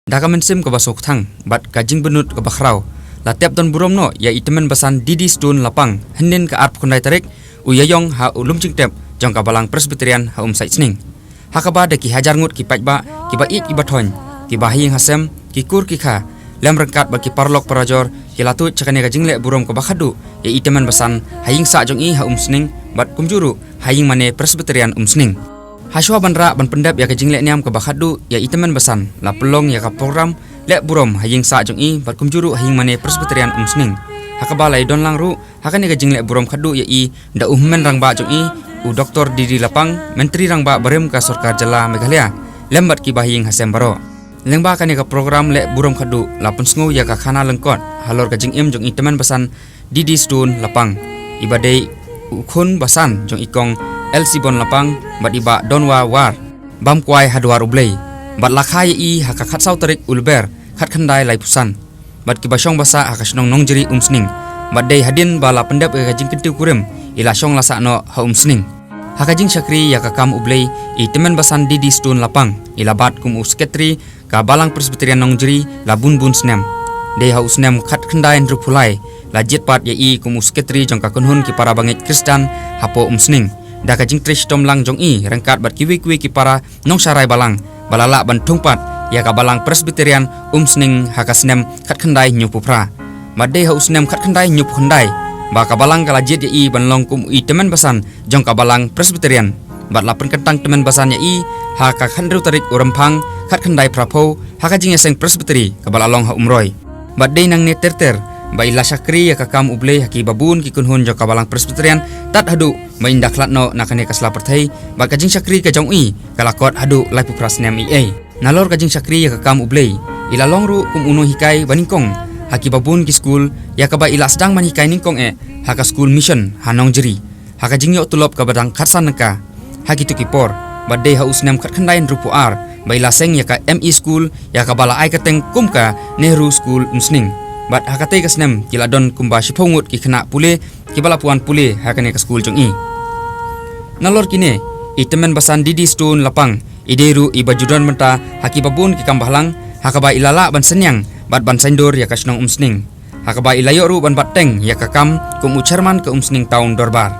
Dakamen sim ke basok thang bat kajing benut ke bakrau. La tiap don burom no ya itemen basan Didi Stone lapang henin ke arp kundai tarik uyayong ha ulum cingtep jong ka balang Presbyterian ha sait sning. Hakaba de ki hajar ngut ki pajba ki ba it ki bathon ki bahing hasem ki kur ki kha lem rengkat ba ki parlok parajor ki latut cakane ka jingle burom ke bakhadu ya itemen basan haying sa jong i ha sning bat kumjuru haying mane Presbyterian sning. Haswa banra ban pendap ya ka jingle niam ke bakhadu ya itemen basan la pelong ya ka program lek burom haying sa jong i bat kumjuru haying mane Presbyterian sning. Hakaba lai don lang ru hakane ka jingle burom khadu ya i da uhmen rang ba jong i u Dr. Didi lapang menteri rang ba barem ka Sarkar Jala Meghalaya lembat ki bahing hasem baro. Lengba kane ka program lek burom khadu lapun sngo ya ka khana lengkot halor ka jing im jong itemen basan Didi Stone lapang ibadai ukhun basan jong ikong LC Bon lapang bat iba donwa war bam kwai hadwar ublei bat lakhai i haka khat sau tarik ulber khat khandai lai pusan bat ki basong basa haka snong nongjeri sning bat dei hadin bala pendap ka jing kentiu kurem ila song lasa no ha sning haka jing sakri ya ka kam ublei i temen basan Didi Stone lapang ila bat kum sekretari ka balang Presbyterian nongjeri la bun snem dei ha snem khat khandai ndru phulai la jetpat ya i kum sekretari jong ka kunhun ki para bangit Kristan hapo sning daka jing trish tom lang jong i rengkat bat kiwi ki para nong sarai balang balala ban thungpat ya ka balang Presbyterian sning haka snem khat khandai nyupu pra madde ha snem khat khandai nyup khandai ba ka balang kala jet ya i ban long kum i temen basan jong ka balang Presbyterian bat la pen kentang temen basan ya i haka khandru tarik uremphang khat khandai prapo haka jing seng Presbyteri ka balalong ha umroi badde nang ne terter ba ila sakri ya ka kam ublei haki babun ki kunhun jong ka balang Presbyterian tat hadu ma indak latno nakane ka sla perthai ba ka jing sakri ka jong i kala kot hadu lai pu prasnem i nalor ka jing sakri ya ka kam ublei ila longru kum uno hikai baningkong haki babun ki school ya ka ba ila sedang man hikai ningkong haka school mission hanong jeri haka jing yo tulop ka badang khatsan naka haki tu ki por badde ha usnem khat khandai rupu ar ba ila seng ya ka ME school ya ka bala ai ka teng kumka Nehru school sning bat hakate ka snem kila don kumba siphongut ki khna pule ki bala puan pule hakane ka school jong i nalor kine itemen basan Didi Stone lapang ideru ibajudon menta haki babun ki kambahlang hakaba ilala ban senyang bat ban sendor ya ka snong sning hakaba ilayo ru ban bateng ya ka kam kum ucerman ke sning taun dorbar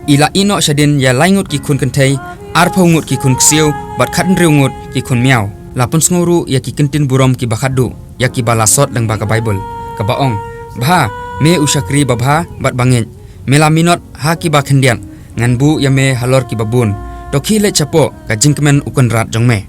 ila ino syadin ya laingut ki khun kenthei arphongut ki khun ksiu bat khatn riungut ki khun miau lapun sngoru ya ki kentin burom ki bakhadu ya ki bala sot dang ba ka Bible ka baong bha me usakri babha bat bangin melaminot ha ki ba khendian ngan bu ya me halor ki babun to khile chapo ka jingkmen ukonrat jongme